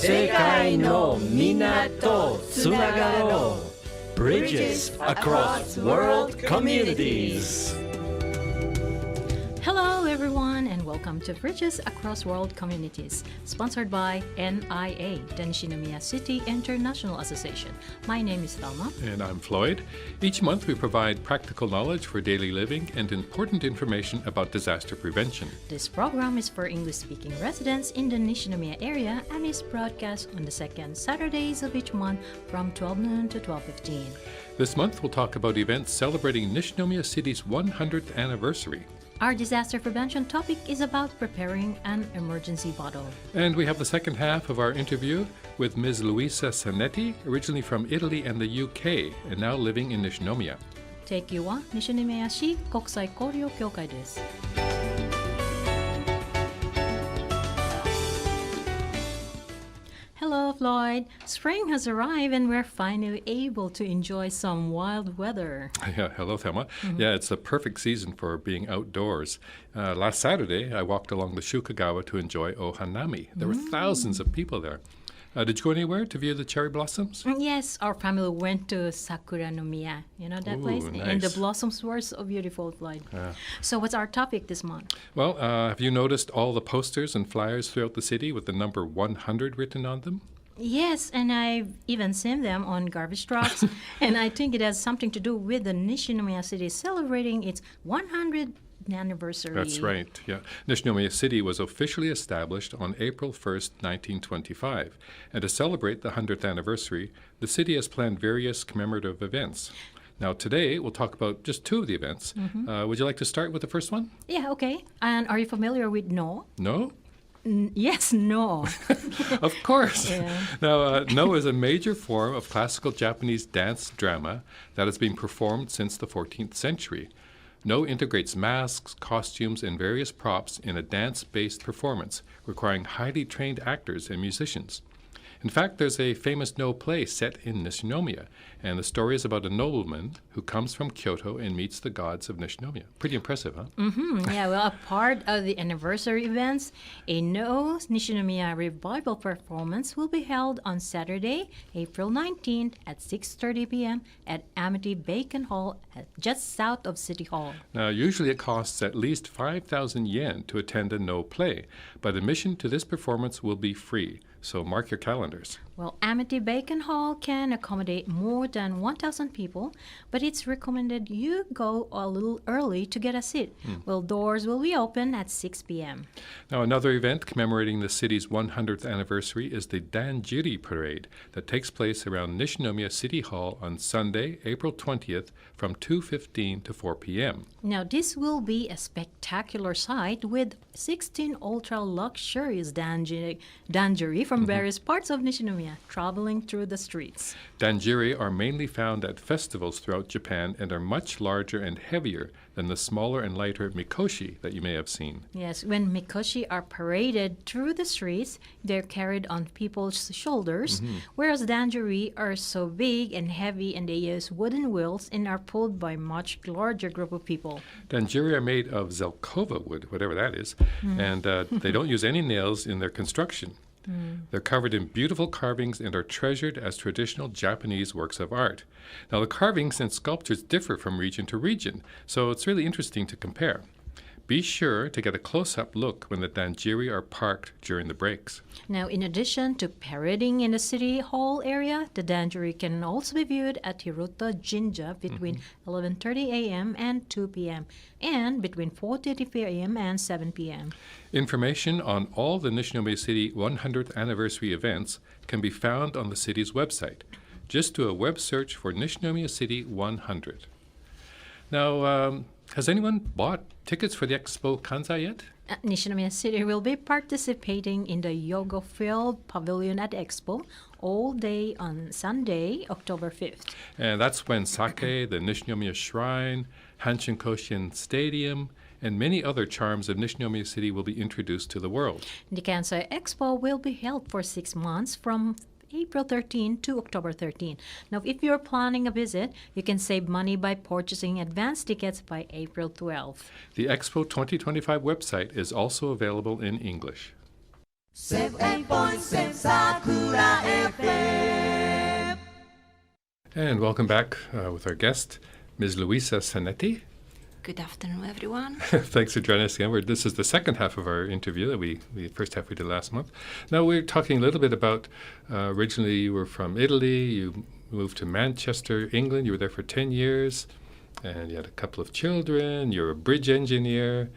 世界のみんなとつながろう Bridges across world communities. Hello everyone and welcome to Bridges Across World Communities, sponsored by NIA, the Nishinomiya City International Association. My name is Thelma. And I'm Floyd. Each month we provide practical knowledge for daily living and important information about disaster prevention. This program is for English-speaking residents in the Nishinomiya area and is broadcast on the second Saturdays of each month from 12 noon to 12:15. This month we'll talk about events celebrating Nishinomiya City's 100th anniversary. Our disaster prevention topic is about preparing an emergency bottle. And we have the second half of our interview with Ms. Luisa Sanetti, originally from Italy and the UK, and now living in Nishinomiya. 提供は西宮市国際交流協会です。Hello, Floyd. Spring has arrived and we're finally able to enjoy some wild weather. Yeah, hello, Thelma. Yeah, it's the perfect season for being outdoors. Last Saturday, I walked along the Shukagawa to enjoy Ohanami. There were thousands of people there. Did you go anywhere to view the cherry blossoms? Yes, our family went to Sakura no Miya. You know that place? Nice. And the blossoms were so beautiful, Floyd. So what's our topic this month? Well, have you noticed all the posters and flyers throughout the city with the number 100 written on them? Yes, and I've even seen them on garbage trucks. And I think it has something to do with the Nishinomiya City celebrating its 100th anniversary. That's right, yeah. Nishinomiya City was officially established on April 1st, 1925. And to celebrate the 100th anniversary, the city has planned various commemorative events. Now, today, we'll talk about just two of the events. Would you like to start with the first one? Yeah, okay. And are you familiar with No? No? Yes, No. Of course. Yeah. Now, No is a major form of classical Japanese dance drama that has been performed since the 14th century. No integrates masks, costumes, and various props in a dance-based performance, requiring highly trained actors and musicians. In fact, there's a famous No play set in Nishinomiya, and the story is about a nobleman who comes from Kyoto and meets the gods of Nishinomiya. Pretty impressive, huh? Yeah, well, a part of the anniversary events, a No Nishinomiya revival performance will be held on Saturday, April 19th at 6:30 p.m. at Amity Bacon Hall, just south of City Hall. Now, usually it costs at least 5,000 yen to attend a No play, but admission to this performance will be free. So mark your calendars. Well, Amity Bacon Hall can accommodate more than 1,000 people, but it's recommended you go a little early to get a seat. Well, doors will be open at 6 p.m. Now, another event commemorating the city's 100th anniversary is the Danjiri Parade that takes place around Nishinomiya City Hall on Sunday, April 20th from 2:15 to 4 p.m. Now, this will be a spectacular sight with 16 ultra-luxurious danjiri from various parts of Nishinomiya traveling through the streets. Danjiri are mainly found at festivals throughout Japan and are much larger and heavier than the smaller and lighter mikoshi that you may have seen. Yes, when mikoshi are paraded through the streets, they're carried on people's shoulders, whereas danjiri are so big and heavy and they use wooden wheels and are pulled by much larger group of people. Danjiri are made of zelkova wood, whatever that is, and they don't use any nails in their construction. They're covered in beautiful carvings and are treasured as traditional Japanese works of art. Now, the carvings and sculptures differ from region to region, so it's really interesting to compare. Be sure to get a close-up look when the danjiri are parked during the breaks. Now, in addition to parading in the city hall area, the danjiri can also be viewed at Hirota Jinja between 11:30 a.m. and 2 p.m. and between 4:30 p.m. and 7 p.m. Information on all the Nishinomiya City 100th anniversary events can be found on the city's website. Just do a web search for Nishinomiya City 100. Now, has anyone bought tickets for the Expo Kansai yet? Nishinomiya City will be participating in the Yoga Field Pavilion at Expo all day on Sunday, October 5th. And that's when sake, the Nishinomiya Shrine, Hanshin Koshin Stadium, and many other charms of Nishinomiya City will be introduced to the world. The Kansai Expo will be held for 6 months from April 13 to October 13. Now, if you're planning a visit, you can save money by purchasing advance tickets by April 12. The Expo 2025 website is also available in English. 7.7 Sakura FM. And welcome back with our guest, Ms. Luisa Sanetti. Good afternoon, everyone. Thanks for joining us again. This is the second half of our interview that the first half we did last month. Now we're talking a little bit about, originally you were from Italy, you moved to Manchester, England, you were there for 10 years, and you had a couple of children, you're a bridge engineer,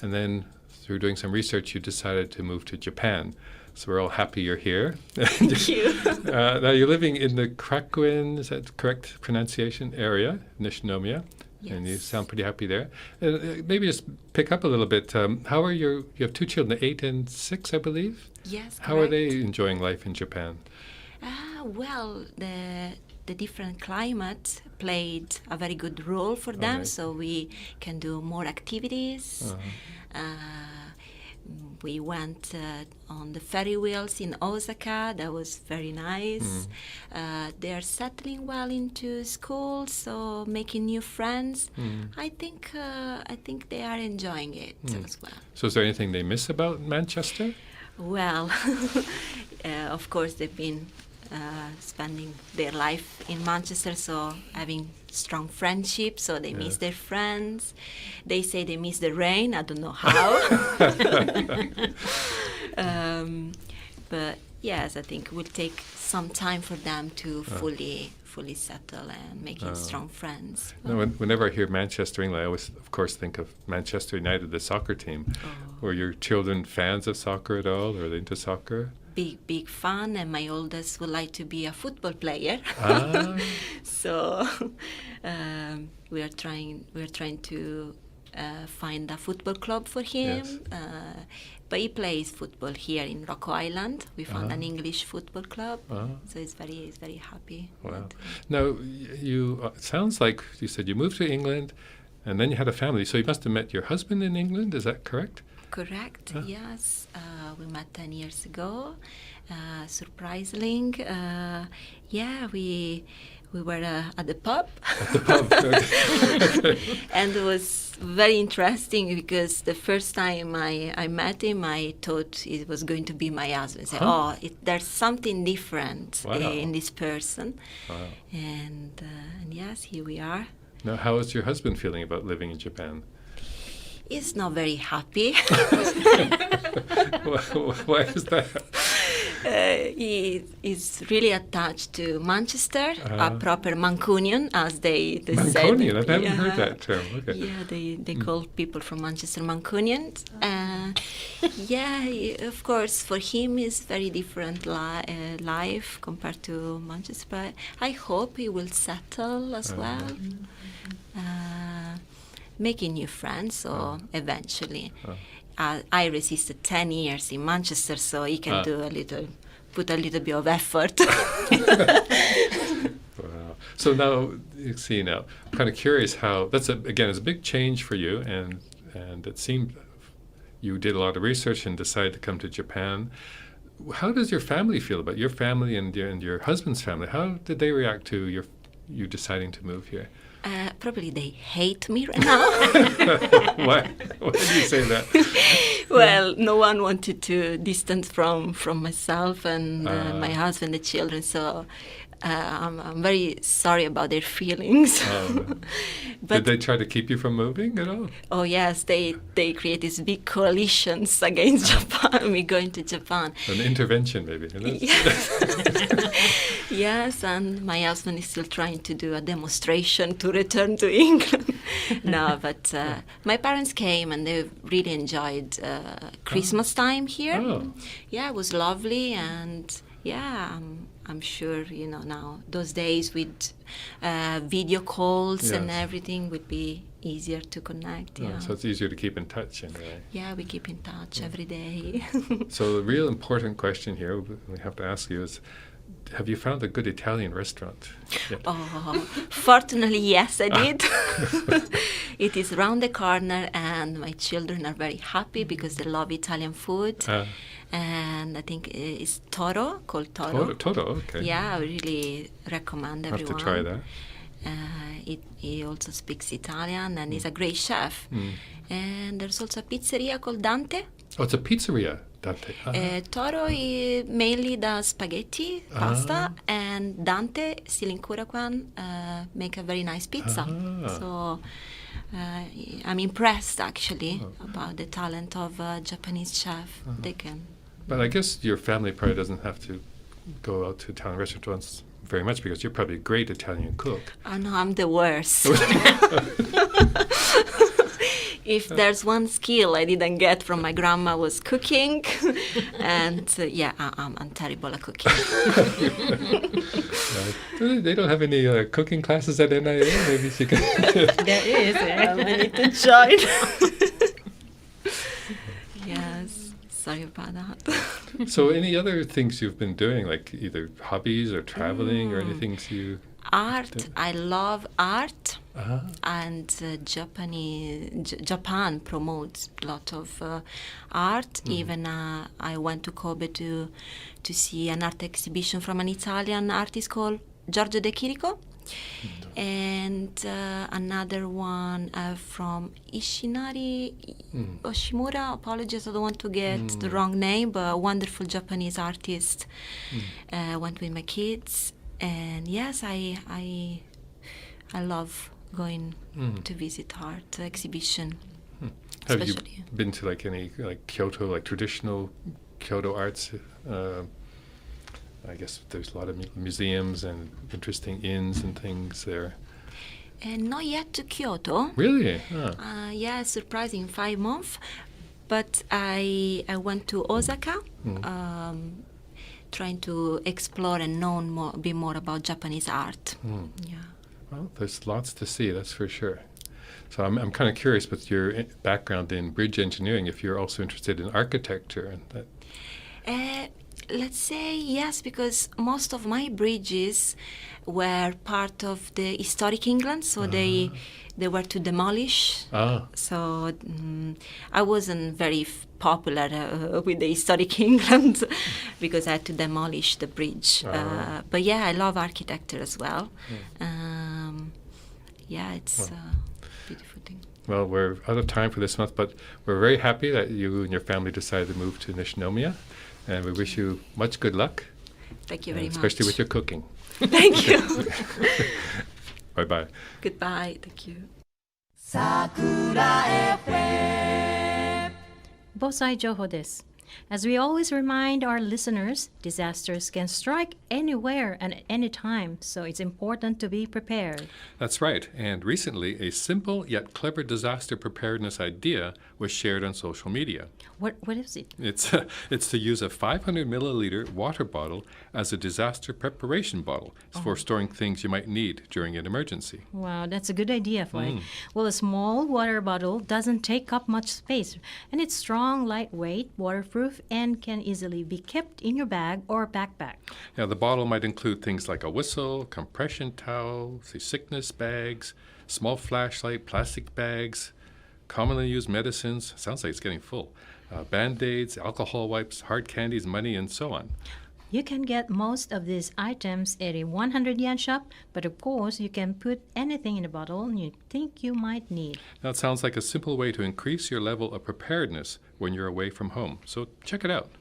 and then through doing some research you decided to move to Japan. So we're all happy you're here. Thank you. Now you're living in the Krakow, is that correct pronunciation, area, Nishinomiya? Yes. And you sound pretty happy there. Maybe just pick up a little bit. How are you have two children, 8 and 6, I believe? Yes, How are correct. they enjoying life in Japan? Well, the different climate played a very good role for them, right. so we can do more activities. We went on the ferry wheels in Osaka. That was very nice. They are settling well into school, so making new friends. I think they are enjoying it as well. So is there anything they miss about Manchester? Well, of course, they've been spending their life in Manchester, so having strong friendships, so they miss their friends. They say they miss the rain. I don't know how. But yes, I think it will take some time for them to fully settle and making strong friends. No, whenever I hear Manchester, England, I always, of course, think of Manchester United, the soccer team. Were your children fans of soccer at all? Or are they into soccer? Big fan, and my oldest would like to be a football player. So we are trying to find a football club for him. Yes. But he plays football here in Roco Island. We found an English football club, so he's very happy. Wow. Now, you it sounds like you said you moved to England, and then you had a family. So you must have met your husband in England. Is that correct? Correct, yes. We met 10 years ago. Surprisingly, we were at the pub. At the pub. Okay. And it was very interesting because the first time I met him, I thought it was going to be my husband. I said, there's something different in this person. Wow. And yes, here we are. Now, how is your husband feeling about living in Japan? He's not very happy. Why is that? He is really attached to Manchester, a proper Mancunian, as they say. Mancunian? I haven't heard that term. Okay. Yeah, they call people from Manchester Mancunians. Of course, for him it's very different life compared to Manchester. But I hope he will settle as well. Making new friends, so eventually. I resisted 10 years in Manchester, so he can put a little bit of effort. Wow. So now, you see now, I'm kind of curious how, it's a big change for you, and it seemed you did a lot of research and decided to come to Japan. How does your family feel about your family and your husband's family? How did they react to you deciding to move here? Probably they hate me right now. Why did you say that? Well, no one wanted to distance from myself and my husband, the children, so I'm very sorry about their feelings. But did they try to keep you from moving at all? Oh yes, they create these big coalitions against Japan. We're going to Japan. An intervention, maybe. Yes. Yes, and my husband is still trying to do a demonstration to return to England. No, but my parents came and they really enjoyed Christmas time here. Oh. Yeah, it was lovely, and I'm sure now those days with video calls and everything would be easier to connect. Yeah. So it's easier to keep in touch anyway. Yeah, we keep in touch every day. So the real important question here we have to ask you is, have you found a good Italian restaurant yet? Oh, fortunately, yes, I did. It is around the corner, and my children are very happy because they love Italian food. And I think it's called Toro. Toro, okay. Yeah, I really recommend everyone. Have to try that. He also speaks Italian, and he's a great chef. And there's also a pizzeria called Dante. Oh, it's a pizzeria. Dante. Toro mainly does spaghetti, pasta, and Dante, still in Korakwan, make a very nice pizza. So I'm impressed actually about the talent of a Japanese chef. They can. But I guess your family probably doesn't have to go out to Italian restaurants very much because you're probably a great Italian cook. Oh no, I'm the worst. If there's one skill I didn't get from my grandma was cooking, and I'm terrible at cooking. They don't have any cooking classes at NIA. Maybe she can. There is. I need to join. Yes, sorry about that. So, any other things you've been doing, like either hobbies or traveling or anything you? Art, I love art, and Japan promotes a lot of art. Even I went to Kobe to see an art exhibition from an Italian artist called Giorgio De Chirico, and another one from Ishinari Oshimura. Apologies, I don't want to get the wrong name, but a wonderful Japanese artist. Went with my kids. And yes, I love going to visit art exhibition. Have you been to like any Kyoto, like traditional Kyoto arts? I guess there's a lot of museums and interesting inns and things there. And not yet to Kyoto. Really? Yeah, surprising 5 months. But I went to Osaka. Trying to explore and know a bit more about Japanese art. Yeah. Well, there's lots to see, that's for sure. So I'm kind of curious with your background in bridge engineering, if you're also interested in architecture and that. Let's say yes, because most of my bridges were part of the historic England, so they were to demolish. So I wasn't very popular with the historic England because I had to demolish the bridge. But yeah, I love architecture as well. It's a beautiful thing. Well, we're out of time for this month, but we're very happy that you and your family decided to move to Nishinomiya, and we wish you much good luck. Thank you very much. Especially with your cooking. Thank you. Bye-bye. Goodbye. Thank you. Bosai Joho desu. As we always remind our listeners, disasters can strike anywhere and at any time, so it's important to be prepared. That's right. And recently, a simple yet clever disaster preparedness idea was shared on social media. What is it? It's to use a 500 milliliter water bottle as a disaster preparation bottle for storing things you might need during an emergency. Wow, that's a good idea, Foy. Well, a small water bottle doesn't take up much space, and it's strong, lightweight, waterproof, and can easily be kept in your bag or backpack. Yeah, the bottle might include things like a whistle, compression towels, sickness bags, small flashlight, plastic bags, commonly used medicines. Sounds like it's getting full. Band-aids, alcohol wipes, hard candies, money, and so on. You can get most of these items at a 100 yen shop, but of course you can put anything in the bottle you think you might need. That sounds like a simple way to increase your level of preparedness when you're away from home. So check it out.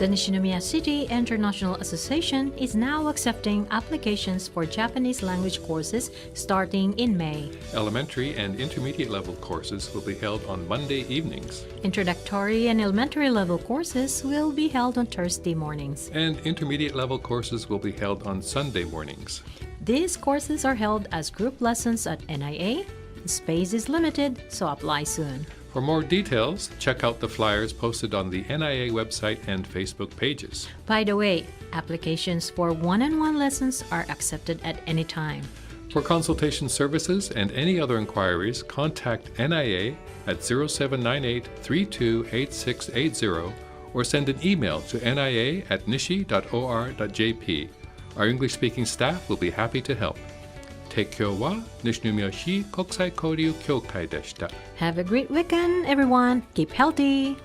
The Nishinomiya City International Association is now accepting applications for Japanese language courses starting in May. Elementary and intermediate level courses will be held on Monday evenings. Introductory and elementary level courses will be held on Thursday mornings. And intermediate level courses will be held on Sunday mornings. These courses are held as group lessons at NIA. Space is limited, so apply soon. For more details, check out the flyers posted on the NIA website and Facebook pages. By the way, applications for one-on-one lessons are accepted at any time. For consultation services and any other inquiries, contact NIA at 0798-328680 or send an email to nia@nishi.or.jp. Our English-speaking staff will be happy to help. 提供は西宮市国際交流協会でした。Have a great weekend, everyone. Keep healthy.